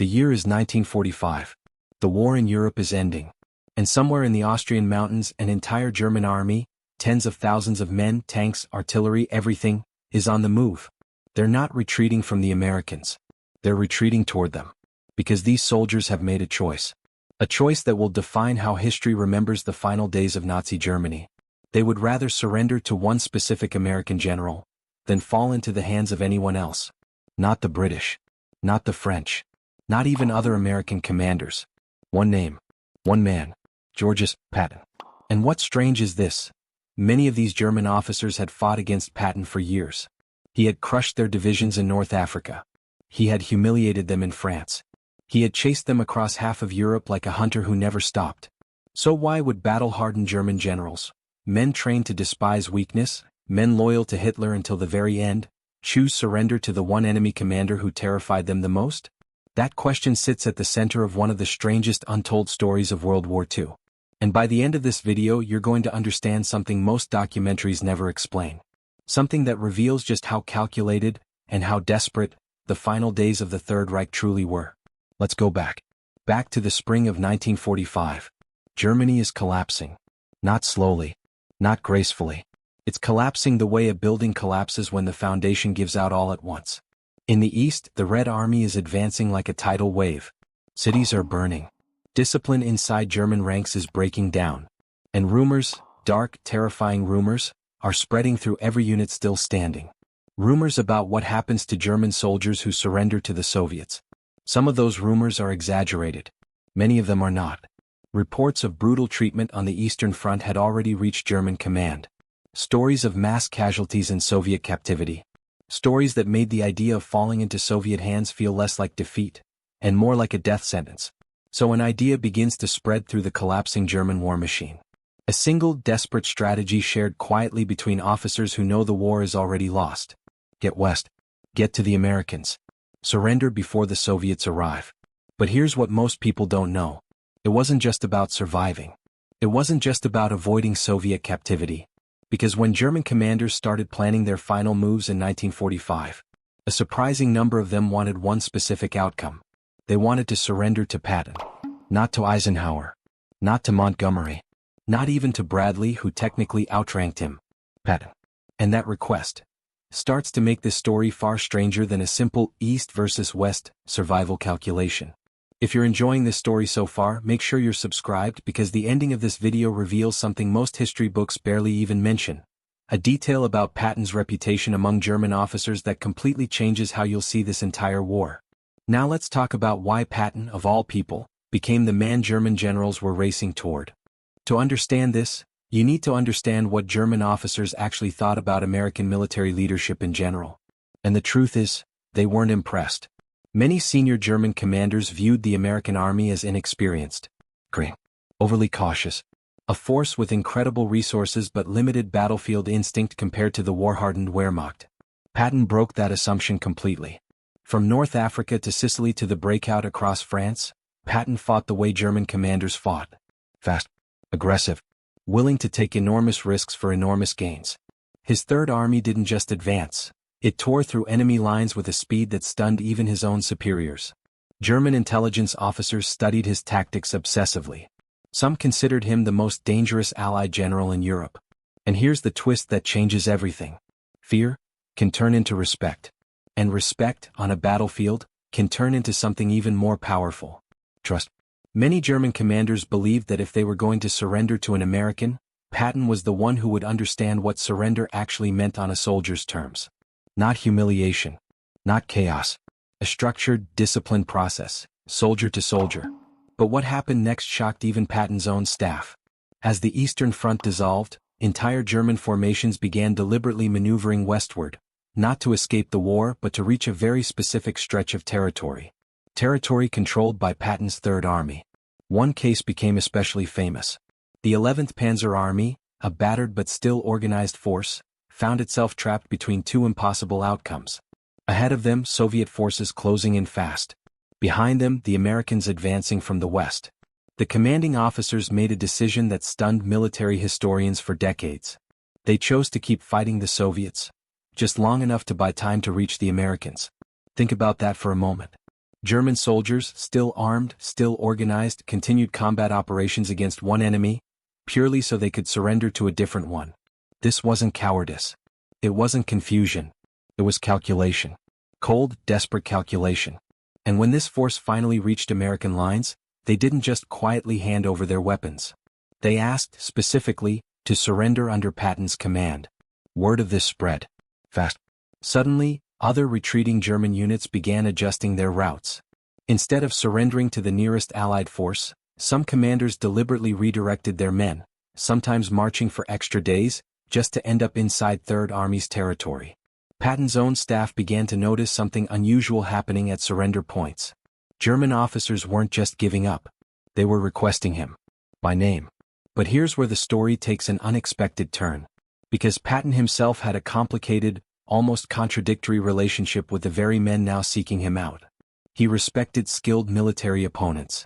The year is 1945. The war in Europe is ending. And somewhere in the Austrian mountains, an entire German army, tens of thousands of men, tanks, artillery, everything, is on the move. They're not retreating from the Americans. They're retreating toward them. Because these soldiers have made a choice. A choice that will define how history remembers the final days of Nazi Germany. They would rather surrender to one specific American general than fall into the hands of anyone else. Not the British. Not the French. Not even other American commanders. One name. One man. Georges Patton. And what's strange is this. Many of these German officers had fought against Patton for years. He had crushed their divisions in North Africa. He had humiliated them in France. He had chased them across half of Europe like a hunter who never stopped. So why would battle-hardened German generals, men trained to despise weakness, men loyal to Hitler until the very end, choose surrender to the one enemy commander who terrified them the most? That question sits at the center of one of the strangest untold stories of World War II. And by the end of this video you're going to understand something most documentaries never explain. Something that reveals just how calculated, and how desperate, the final days of the Third Reich truly were. Let's go back. Back to the spring of 1945. Germany is collapsing. Not slowly. Not gracefully. It's collapsing the way a building collapses when the foundation gives out all at once. In the east, the Red Army is advancing like a tidal wave. Cities are burning. Discipline inside German ranks is breaking down. And rumors, dark, terrifying rumors, are spreading through every unit still standing. Rumors about what happens to German soldiers who surrender to the Soviets. Some of those rumors are exaggerated. Many of them are not. Reports of brutal treatment on the Eastern Front had already reached German command. Stories of mass casualties in Soviet captivity. Stories that made the idea of falling into Soviet hands feel less like defeat, and more like a death sentence. So an idea begins to spread through the collapsing German war machine. A single, desperate strategy shared quietly between officers who know the war is already lost. Get west. Get to the Americans. Surrender before the Soviets arrive. But here's what most people don't know. It wasn't just about surviving. It wasn't just about avoiding Soviet captivity. Because when German commanders started planning their final moves in 1945, a surprising number of them wanted one specific outcome. They wanted to surrender to Patton. Not to Eisenhower. Not to Montgomery. Not even to Bradley, who technically outranked him. Patton. And that request starts to make this story far stranger than a simple East versus West survival calculation. If you're enjoying this story so far, make sure you're subscribed because the ending of this video reveals something most history books barely even mention. A detail about Patton's reputation among German officers that completely changes how you'll see this entire war. Now let's talk about why Patton, of all people, became the man German generals were racing toward. To understand this, you need to understand what German officers actually thought about American military leadership in general. And the truth is, they weren't impressed. Many senior German commanders viewed the American army as inexperienced, green, overly cautious, a force with incredible resources but limited battlefield instinct compared to the war-hardened Wehrmacht. Patton broke that assumption completely. From North Africa to Sicily to the breakout across France, Patton fought the way German commanders fought. Fast, aggressive, willing to take enormous risks for enormous gains. His Third Army didn't just advance. It tore through enemy lines with a speed that stunned even his own superiors. German intelligence officers studied his tactics obsessively. Some considered him the most dangerous Allied general in Europe. And here's the twist that changes everything. Fear can turn into respect. And respect, on a battlefield, can turn into something even more powerful. Trust. Many German commanders believed that if they were going to surrender to an American, Patton was the one who would understand what surrender actually meant on a soldier's terms. Not humiliation. Not chaos. A structured, disciplined process, soldier to soldier. But what happened next shocked even Patton's own staff. As the Eastern Front dissolved, entire German formations began deliberately maneuvering westward, not to escape the war but to reach a very specific stretch of territory. Territory controlled by Patton's Third Army. One case became especially famous. The 11th Panzer Army, a battered but still organized force, found itself trapped between two impossible outcomes. Ahead of them, Soviet forces closing in fast. Behind them, the Americans advancing from the west. The commanding officers made a decision that stunned military historians for decades. They chose to keep fighting the Soviets, just long enough to buy time to reach the Americans. Think about that for a moment. German soldiers, still armed, still organized, continued combat operations against one enemy, purely so they could surrender to a different one. This wasn't cowardice. It wasn't confusion. It was calculation. Cold, desperate calculation. And when this force finally reached American lines, they didn't just quietly hand over their weapons. They asked, specifically, to surrender under Patton's command. Word of this spread fast. Suddenly, other retreating German units began adjusting their routes. Instead of surrendering to the nearest Allied force, some commanders deliberately redirected their men, sometimes marching for extra days, just to end up inside Third Army's territory. Patton's own staff began to notice something unusual happening at surrender points. German officers weren't just giving up. They were requesting him. By name. But here's where the story takes an unexpected turn. Because Patton himself had a complicated, almost contradictory relationship with the very men now seeking him out. He respected skilled military opponents.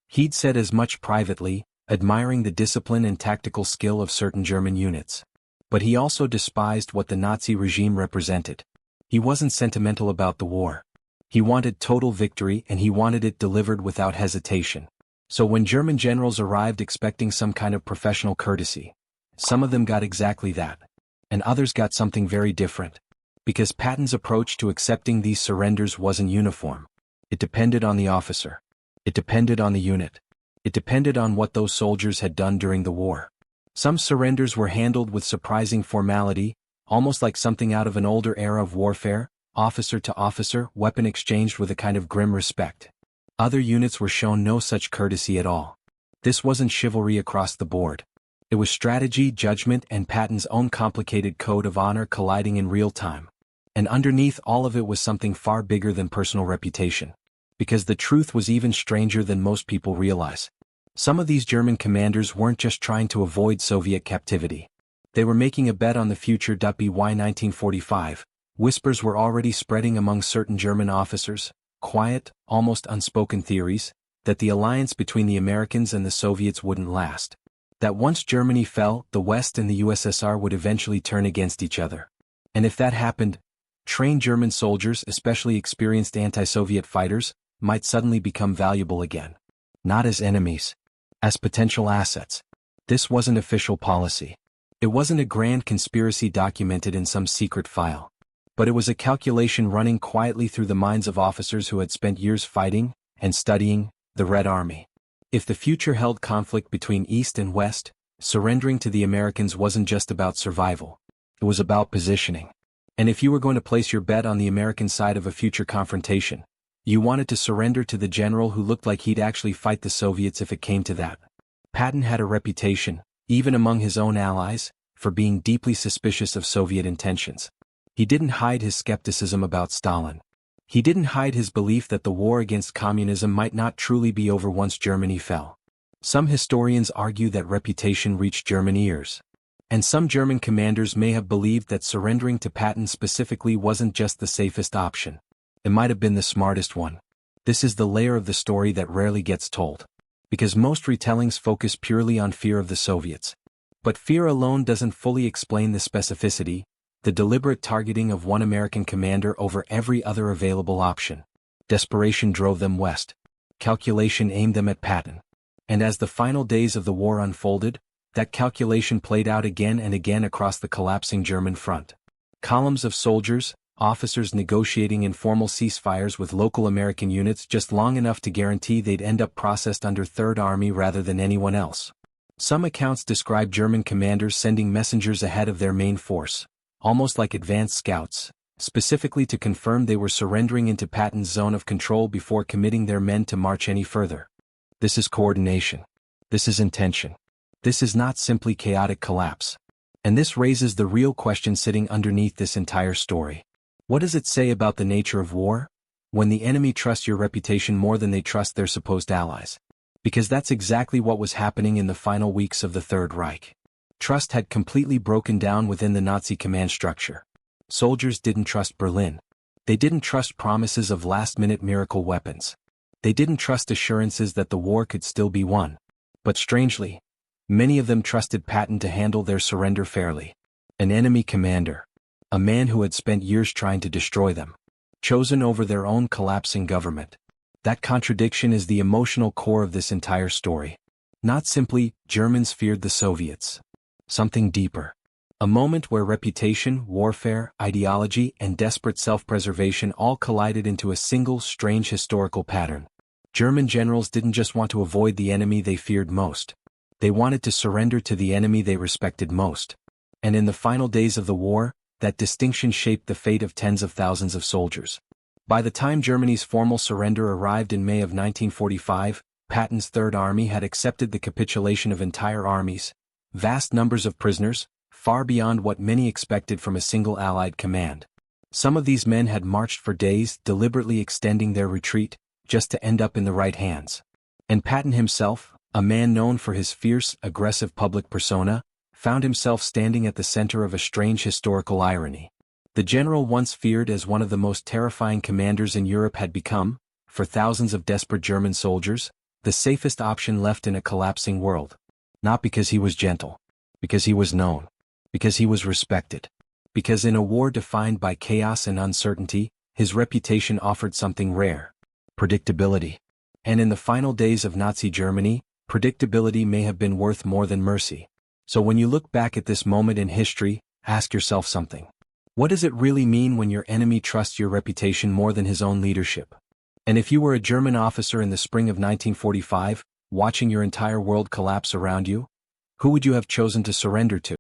He'd said as much privately, admiring the discipline and tactical skill of certain German units. But he also despised what the Nazi regime represented. He wasn't sentimental about the war. He wanted total victory, and he wanted it delivered without hesitation. So when German generals arrived expecting some kind of professional courtesy, some of them got exactly that. And others got something very different. Because Patton's approach to accepting these surrenders wasn't uniform. It depended on the officer. It depended on the unit. It depended on what those soldiers had done during the war. Some surrenders were handled with surprising formality, almost like something out of an older era of warfare, officer to officer, weapon exchanged with a kind of grim respect. Other units were shown no such courtesy at all. This wasn't chivalry across the board. It was strategy, judgment, and Patton's own complicated code of honor colliding in real time. And underneath all of it was something far bigger than personal reputation. Because the truth was even stranger than most people realize. Some of these German commanders weren't just trying to avoid Soviet captivity. They were making a bet on the future. WWII 1945, whispers were already spreading among certain German officers, quiet, almost unspoken theories, that the alliance between the Americans and the Soviets wouldn't last. That once Germany fell, the West and the USSR would eventually turn against each other. And if that happened, trained German soldiers, especially experienced anti-Soviet fighters, might suddenly become valuable again. Not as enemies. As potential assets. This wasn't official policy. It wasn't a grand conspiracy documented in some secret file. But it was a calculation running quietly through the minds of officers who had spent years fighting and studying the Red Army. If the future held conflict between East and West, surrendering to the Americans wasn't just about survival. It was about positioning. And if you were going to place your bet on the American side of a future confrontation, you wanted to surrender to the general who looked like he'd actually fight the Soviets if it came to that. Patton had a reputation, even among his own allies, for being deeply suspicious of Soviet intentions. He didn't hide his skepticism about Stalin. He didn't hide his belief that the war against communism might not truly be over once Germany fell. Some historians argue that reputation reached German ears. And some German commanders may have believed that surrendering to Patton specifically wasn't just the safest option. It might have been the smartest one. This is the layer of the story that rarely gets told. Because most retellings focus purely on fear of the Soviets. But fear alone doesn't fully explain the specificity, the deliberate targeting of one American commander over every other available option. Desperation drove them west. Calculation aimed them at Patton. And as the final days of the war unfolded, that calculation played out again and again across the collapsing German front. Columns of soldiers, officers negotiating informal ceasefires with local American units just long enough to guarantee they'd end up processed under Third Army rather than anyone else. Some accounts describe German commanders sending messengers ahead of their main force, almost like advanced scouts, specifically to confirm they were surrendering into Patton's zone of control before committing their men to march any further. This is coordination. This is intention. This is not simply chaotic collapse. And this raises the real question sitting underneath this entire story. What does it say about the nature of war? When the enemy trusts your reputation more than they trust their supposed allies. Because that's exactly what was happening in the final weeks of the Third Reich. Trust had completely broken down within the Nazi command structure. Soldiers didn't trust Berlin. They didn't trust promises of last-minute miracle weapons. They didn't trust assurances that the war could still be won. But strangely, many of them trusted Patton to handle their surrender fairly. An enemy commander. A man who had spent years trying to destroy them. chosen over their own collapsing government. That contradiction is the emotional core of this entire story. Not simply, Germans feared the Soviets. Something deeper. A moment where reputation, warfare, ideology, and desperate self-preservation all collided into a single strange historical pattern. German generals didn't just want to avoid the enemy they feared most. They wanted to surrender to the enemy they respected most. And in the final days of the war, that distinction shaped the fate of tens of thousands of soldiers. By the time Germany's formal surrender arrived in May of 1945, Patton's Third Army had accepted the capitulation of entire armies, vast numbers of prisoners, far beyond what many expected from a single Allied command. Some of these men had marched for days, deliberately extending their retreat, just to end up in the right hands. And Patton himself, a man known for his fierce, aggressive public persona, found himself standing at the center of a strange historical irony. The general once feared as one of the most terrifying commanders in Europe had become, for thousands of desperate German soldiers, the safest option left in a collapsing world. Not because he was gentle. Because he was known. Because he was respected. Because in a war defined by chaos and uncertainty, his reputation offered something rare. Predictability. And in the final days of Nazi Germany, predictability may have been worth more than mercy. So when you look back at this moment in history, ask yourself something. What does it really mean when your enemy trusts your reputation more than his own leadership? And if you were a German officer in the spring of 1945, watching your entire world collapse around you, who would you have chosen to surrender to?